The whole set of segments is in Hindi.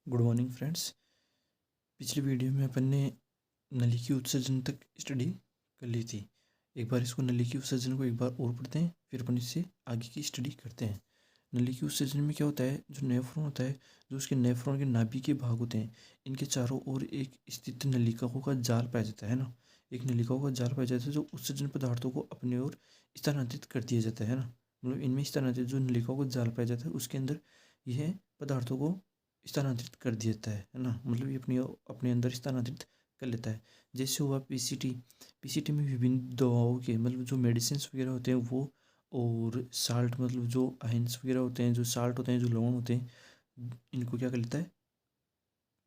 Good morning friends. पिछली वीडियो में अपन ने नली की उत्सर्जन तक स्टडी कर ली थी। एक बार इसको नली की उत्सर्जन को एक बार और पढ़ते हैं, फिर अपन इससे आगे की स्टडी करते हैं। नली की उत्सर्जन में क्या होता है, जो नेफ्रॉन होता है, जो उसके नेफ्रॉन के नाभि के भाग होते हैं, इनके चारों ओर एक स्थित नलिकाओं का जाल पाया जाता है ना। एक नलिकाओं का जाल पाया जाता है जो उत्सर्जन पदार्थों को अपने ओर स्थानांतरित कर दिया जाता है ना। मतलब इनमें स्थानांतरित जो नलिकाओं का जाल पाया जाता है उसके अंदर यह पदार्थों को स्थानांतरित कर देता है ना। मतलब ये अपनी अपने अंदर स्थानांतरित कर लेता है। जैसे हुआ पीसीटी। पीसीटी में विभिन्न दवाओं के मतलब जो मेडिसिन वगैरह होते हैं वो, और साल्ट मतलब जो आयंस वगैरह होते हैं, जो साल्ट होते हैं, जो लवण होते हैं, इनको क्या कर लेता है,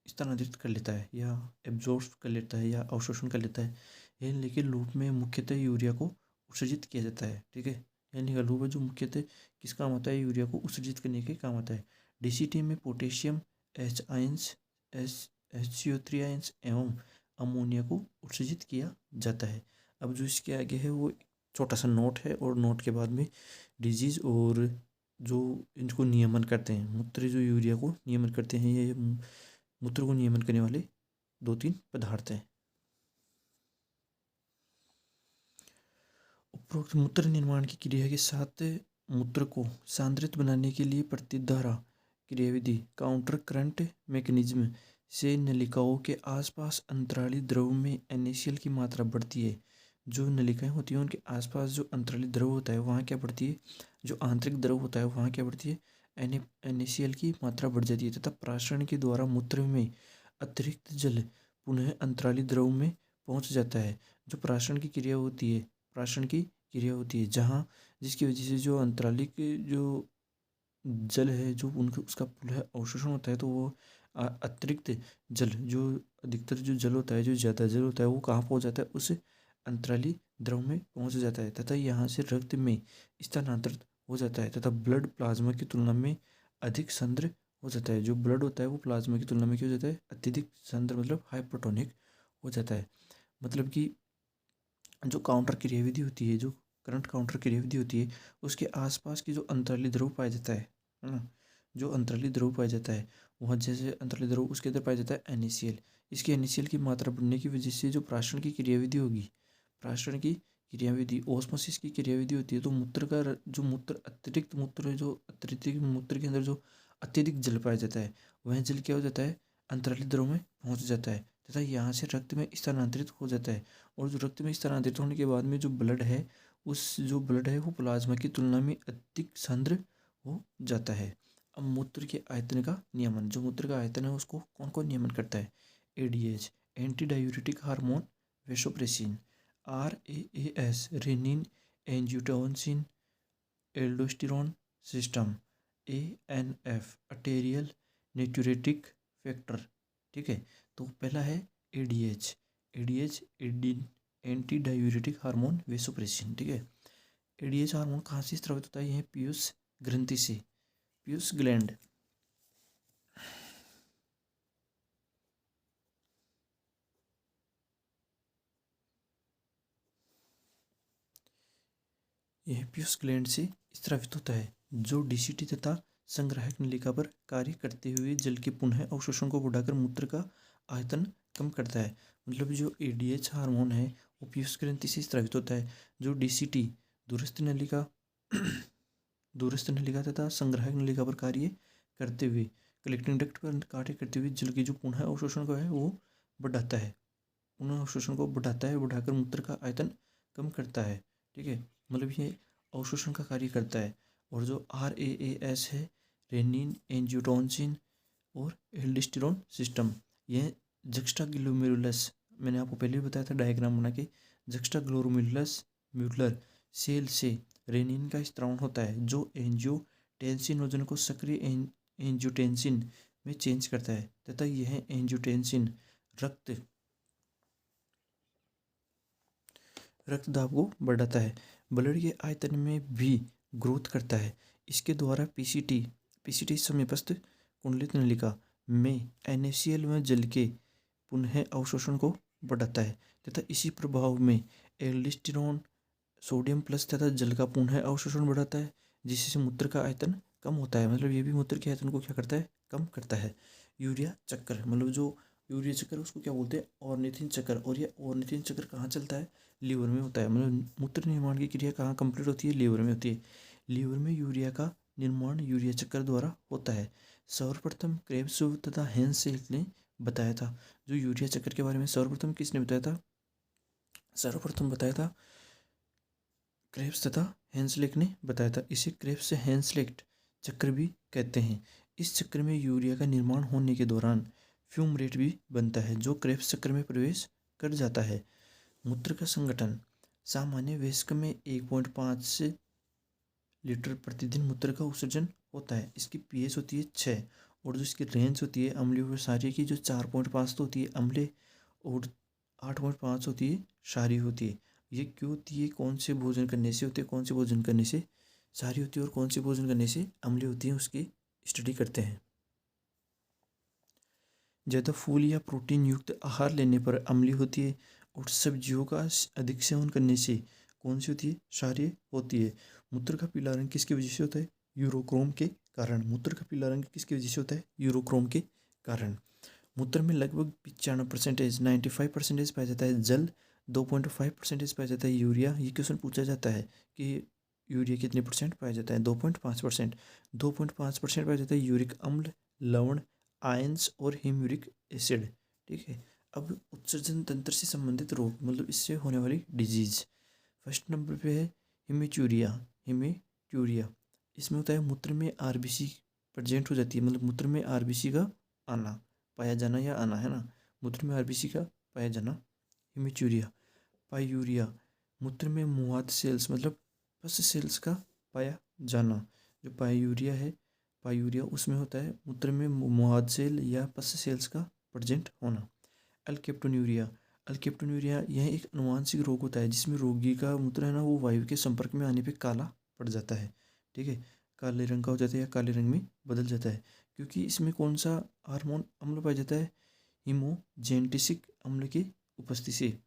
स्थानांतरित कर लेता है या एब्जॉर्ब कर लेता है या अवशोषण कर लेता है। यह लेकिन लूप में मुख्यतः यूरिया को उत्सर्जित किया जाता है। ठीक है, यानी लूप है जो मुख्यतः किस काम आता है, यूरिया को उत्सर्जित करने के काम आता है। डीसीटी में potassium H ions, HCO3 ions एवं अमोनिया को उत्सर्जित किया जाता है। अब जो इसके आगे है वो छोटा सा नोट है, और नोट के बाद में डिजीज और जो इनको नियमन करते हैं, मूत्र जो यूरिया को नियमन करते हैं, ये मूत्र को नियमन करने वाले दो तीन पदार्थ हैं। उपरोक्त मूत्र निर्माण की क्रिया के साथ मूत्र को सांद्रित बनाने के लिए प्रतिधारा क्रियाविधि काउंटर करंट मैकेनिज्म से नलिकाओं के आसपास अंतराली द्रव में NaCl की मात्रा बढ़ती है। जो नलिकाएं होती हैं उनके आसपास जो अंतराली द्रव होता है वहाँ क्या बढ़ती है, जो आंतरिक द्रव होता है वहाँ क्या बढ़ती है, NaCl की मात्रा बढ़ जाती है, तथा प्राशरण के द्वारा मूत्र में अतिरिक्त जल पुनः अंतराली द्रव में पहुँच जाता है। जो प्राशरण की क्रिया होती है, प्राशन की क्रिया होती है, जहाँ जिसकी वजह से जो अंतरालिक जो जल है जो उनका उसका पुनः अवशोषण होता है, तो वो अतिरिक्त जल जो अधिकतर जो जल होता है, जो ज़्यादा जल होता है, वो कहाँ पहुँच जाता है, उस अंतराली द्रव में पहुँच जाता है, तथा यहाँ से रक्त में स्थानांतरित हो जाता है, तथा ब्लड प्लाज्मा की तुलना में अधिक सांद्र हो जाता है। जो ब्लड होता है वो प्लाज्मा की तुलना में क्या हो जाता है, अत्यधिक सांद्र, मतलब हाइपोटोनिक हो जाता है। मतलब कि जो काउंटर क्रियाविधि होती है, जो करंट काउंटर क्रियाविधि होती है, उसके आसपास की जो अंतराली द्रव पाया जाता है ना, जो अंतराली द्रव पाया जाता है वहाँ, जैसे अंतराली द्रव उसके अंदर पाया जाता है NaCl। इसकी NaCl की मात्रा बढ़ने की वजह से जो प्राशरण की क्रियाविधि होगी, प्राशरण की क्रियाविधि ओस्मोसिस की क्रियाविधि होती है, तो मूत्र का जो मूत्र अतिरिक्त मूत्र जो अतिरिक्त मूत्र के अंदर जो अत्यधिक जल पाया जाता है, वह जल क्या हो जाता है, अंतराली द्रव में पहुँच जाता है, तथा यहाँ से रक्त में स्थानांतरित हो जाता है। और जो रक्त में स्थानांतरित होने के बाद में जो ब्लड है, उस जो ब्लड है वो प्लाज्मा की तुलना में अधिक सांद्र हो जाता है। अब मूत्र के आयतन का नियमन, जो मूत्र का आयतन है उसको कौन कौन नियमन करता है, ADH anti diuretic hormone, vasopressin, RAAS renin angiotensin aldosterone system, ANF arterial natriuretic factor. ठीक है, तो पहला है ADH। ADH anti diuretic hormone vasopressin. ठीक है, ADH हार्मोन कहाँ से स्रावित होता है, यह पीयूष ग्रंथि से, पीयूष ग्लैंड। यह पीयूष ग्लैंड से स्रावित होता है, जो DCT तथा संग्राहक नलिका पर कार्य करते हुए जल के पुनः अवशोषण को बढ़ाकर मूत्र का आयतन कम करता है। मतलब जो ADH हार्मोन है वो पीयूष ग्रंथि से स्रावित होता है। जो DCT दूरस्थ नलिका दूरस्थ नलिका तथा संग्राहक नलिका पर कार्य करते हुए, कलेक्टिंग डक्ट पर कार्य करते हुए जल के जो पुनः अवशोषण को है वो बढ़ाता है, पुनः अवशोषण को बढ़ाता है, बढ़ाकर मूत्र का आयतन कम करता है। ठीक है, मतलब ये अवशोषण का कार्य करता है। और जो RAAS है, रेनिन एंजियोटेंसिन और एल्डोस्टेरोन सिस्टम, यह जक्स्टाग्लोमेरुलस, मैंने आपको पहले भी बताया था डायग्राम बना के, जक्स्टाग्लोमेरुलस म्यूलर सेल से रेनिन का स्त्रावण होता है, जो एंजियोटेंसिनोजन को सक्रिय एंजियोटेंसिन में चेंज करता है, तथा यह एंजियोटेंसिन रक्तदाब को बढ़ाता है, ब्लड के आयतन में भी ग्रोथ करता है। इसके द्वारा पीसीटी समीपस्थ कुंडलित नलिका में NaCl में जल के पुनः अवशोषण को बढ़ाता है, तथा इसी प्रभाव में एल्डोस्टेरोन सोडियम प्लस तथा जल का पुनः अवशोषण बढ़ाता है, जिससे मूत्र का आयतन कम होता है। मतलब ये भी मूत्र के आयतन को क्या करता है, कम करता है। यूरिया चक्र, मतलब जो यूरिया चक्र उसको क्या बोलते हैं, ऑर्निथिन चक्र। और ये ऑर्निथिन चक्र कहाँ चलता है, लीवर में होता है। मतलब मूत्र निर्माण की क्रिया कहाँ कंप्लीट होती है, लीवर में होती है। लीवर में यूरिया का निर्माण यूरिया चक्र द्वारा होता है। सर्वप्रथम क्रेब्स तथा हेंसेल ने बताया था। जो यूरिया चक्र के बारे में सर्वप्रथम किसने बताया था, सर्वप्रथम बताया था क्रेब्स तथा हेंसलेट ने बताया था। इसे क्रेब्स से हेंसलेट चक्र भी कहते हैं। इस चक्र में यूरिया का निर्माण होने के दौरान फ्यूमरेट भी बनता है, जो क्रेब्स चक्र में प्रवेश कर जाता है। मूत्र का संगठन, सामान्य वयस्क में 1.5 लीटर प्रतिदिन मूत्र का उत्सर्जन होता है। इसकी पीएच होती है 6, और जो इसकी रेंज होती है अम्लीय व क्षारीय की, जो 4.5 तो होती है अम्लीय और 8.5 होती है क्षारीय होती है। ये क्यों होती है, कौन से भोजन करने से होते हैं, कौन से भोजन करने से क्षारीय होती है और कौन से भोजन करने से अम्लीय होती है, उसकी स्टडी करते हैं। ज़्यादा फूल या प्रोटीन युक्त आहार लेने पर अम्लीय होती है, और सब्जियों का अधिक सेवन करने से कौन सी होती है, क्षारीय होती है। मूत्र का पीला रंग किसकी वजह से होता है, यूरोक्रोम के कारण। मूत्र का पीला रंग किसकी वजह से होता है, यूरोक्रोम के कारण। मूत्र में लगभग 95% 95% पाया जाता है जल, 2.5% पाया जाता है यूरिया। ये क्वेश्चन पूछा जाता है कि यूरिया कितने परसेंट पाया जाता है, 2.5%। 2.5% पाया जाता है यूरिक अम्ल, लवण, आयंस और हीम्यूरिक एसिड। ठीक है। अब उत्सर्जन तंत्र से संबंधित रोग, मतलब इससे होने वाली डिजीज। फर्स्ट नंबर पे है हिमेचूरिया। हिमेचूरिया इसमें होता है मूत्र में आरबीसी प्रेजेंट हो जाती है, मतलब मूत्र में आरबीसी का आना, पाया जाना या आना, है ना। मूत्र में आरबीसी का पाया जाना, हिमेचूरिया। पायूरिया, मूत्र में मुआद सेल्स, मतलब पस सेल्स का पाया जाना। जो पायूरिया है, पायूरिया उसमें होता है मूत्र में मुआद सेल या पस सेल्स का प्रेजेंट होना। अल्केप्टोन्यूरिया, अल्केप्टोन्यूरिया यह एक अनुवांशिक रोग होता है जिसमें रोगी का मूत्र है ना, वो वायु के संपर्क में आने पे काला पड़ जाता है। ठीक है, काले रंग का हो जाता है या काले रंग में बदल जाता है, क्योंकि इसमें कौन सा हार्मोन अम्ल पाया जाता है, हीमोजेनेटिसिक अम्ल की उपस्थिति से।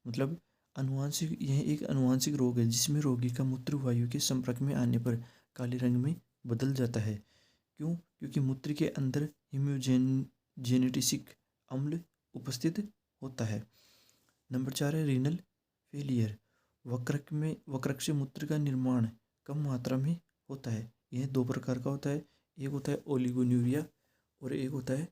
मतलब अनुवांशिक, यह एक अनुवांशिक रोग है जिसमें रोगी का मूत्र वायु के संपर्क में आने पर काले रंग में बदल जाता है। क्यों, क्योंकि मूत्र के अंदर जेनेटिसिक अम्ल उपस्थित होता है। नंबर 4 है रीनल फेलियर। वक्रक से मूत्र का निर्माण कम मात्रा में होता है। यह दो प्रकार का होता है, एक होता है ओलिगोन्यूरिया और एक होता है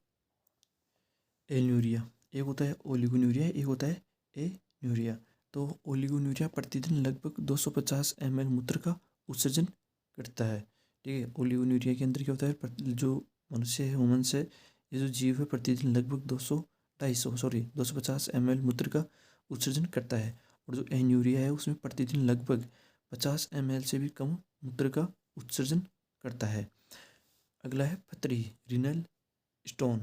एल्यूरिया। एक होता है ओलिगोन्यूरिया, एक होता है एन्यूरिया। तो ओलिगोन्यूरिया प्रतिदिन लगभग 250 ml मूत्र का उत्सर्जन करता है। ठीक है, ओलिगोन्यूरिया के अंदर क्या होता है, जो मनुष्य है, ह्यूमन्स है, ये जो जीव है, प्रतिदिन लगभग 250 ml मूत्र का उत्सर्जन करता है। और जो एन्यूरिया है उसमें प्रतिदिन लगभग 50 ml से भी कम मूत्र का उत्सर्जन करता है। अगला है पथरी, रिनल स्टोन,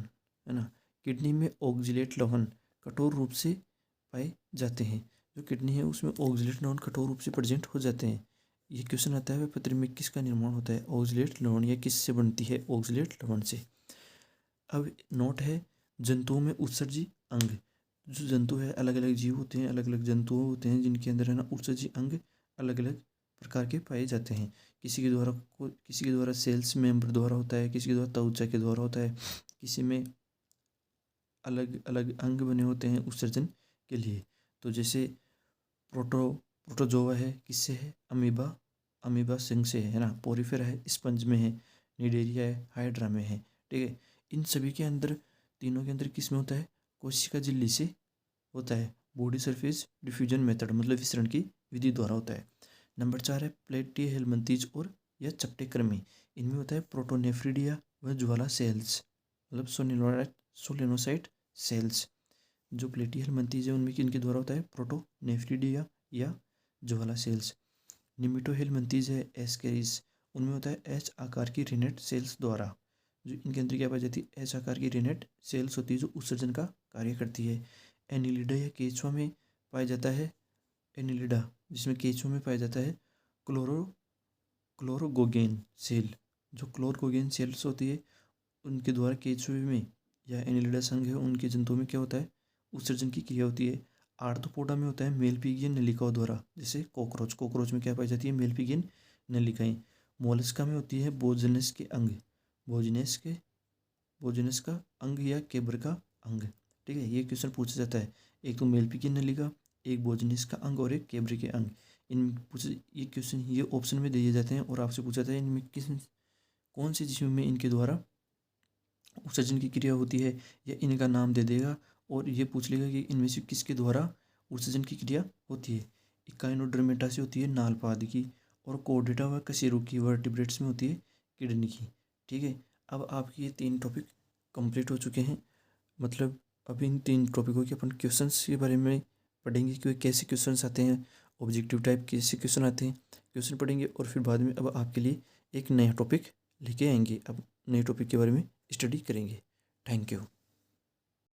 है ना। किडनी में ऑक्जिलेट लवण कठोर रूप से पाए जाते हैं। जो किडनी है उसमें ऑक्जिलेट लवण कठोर रूप से प्रेजेंट हो जाते हैं। ये क्वेश्चन आता है, पथरी में किसका निर्माण होता है, ऑक्जिलेट लवण, या किससे बनती है, ऑक्जिलेट लवण से। अब नोट है, जंतुओं में उत्सर्जी अंग। जो जंतु है, अलग अलग जीव होते हैं, अलग अलग जंतु होते हैं जिनके अंदर है ना उत्सर्जी अंग अलग अलग प्रकार के पाए जाते हैं। किसी के द्वारा सेल्स मेंबर द्वारा होता है, किसी के द्वारा त्वचा के द्वारा होता है, किसी में अलग अलग अंग बने होते हैं उत्सर्जन के लिए। तो जैसे प्रोटोजोआ है, किससे है, अमीबा, अमीबा सिंग से है ना। पोरिफेरा है, स्पंज में है। निडेरिया है, हाइड्रा में है। ठीक है, इन सभी के अंदर, तीनों के अंदर किस में होता है, कोशिका झिल्ली से होता है। बॉडी सरफेस डिफ्यूजन मेथड, मतलब विसरण की विधि द्वारा होता है। नंबर 4 है प्लेटी हेलमंथीज और या चपटे कृमि। इनमें होता है प्रोटोनेफ्रिडिया व ज्वाला सेल्स, मतलब सोलेनोसाइट सेल्स। जो प्लेटी हेलमंथीज है उनमें किनके द्वारा होता है, प्रोटोनेफ्रिडिया या ज्वाला सेल्स। निमिटो हेलमंथीज है, एस्केरिस, उनमें होता है एच आकार की रिनेट सेल्स द्वारा। जो इनके अंदर क्या पाई जाती है, एच आकार की रिनेट सेल्स होती है जो उत्सर्जन का कार्य करती है। एनिलिडा या केचुआ में पाया जाता है, एनिलिडा जिसमें केचुआ में पाया जाता है क्लोरोगोगेन सेल। जो क्लोरोगोगेन सेल्स होती है उनके द्वारा केचुए में या एनिलिडा संघ है उनके जंतुओं में क्या होता है, उत्सर्जन की क्रिया होती है। आर्थ्रोपोडा में होता है मेलपिगियन नलिकाओं द्वारा, जैसे कॉकरोच, कॉकरोच में क्या पाई जाती है, मेलपिगियन नलिकाएं। मोलस्का में होती है बोजनस के अंग, बोजनस के भोजनस का अंग या केब्र का अंग। ठीक है, ये क्वेश्चन पूछा जाता है। एक तो मेलपी की नलिका, एक भोजनस का अंग और एक केब्र के अंग। इन पूछे ये क्वेश्चन ये ऑप्शन में दिए जाते हैं और आपसे पूछा जाता है इनमें किस कौन से जीव में इनके द्वारा उत्सर्जन की क्रिया होती है, या इनका नाम दे देगा और ये पूछ लेगा कि इनमें से किसके द्वारा उत्सर्जन की क्रिया होती है। इकाइनोडर्मेटा से होती है नालपाद की, और कोर्डेटा व कशेरुक की वर्टिब्रेट्स में होती है किडनी की। ठीक है, अब आपके ये 3 टॉपिक कंप्लीट हो चुके हैं। मतलब अब इन 3 टॉपिकों के अपन क्वेश्चंस के बारे में पढ़ेंगे कि कैसे क्वेश्चंस आते हैं, ऑब्जेक्टिव टाइप कैसे क्वेश्चन आते हैं, क्वेश्चन पढ़ेंगे और फिर बाद में अब आपके लिए एक नया टॉपिक लेके आएंगे। अब नए टॉपिक के बारे में स्टडी करेंगे। Thank you.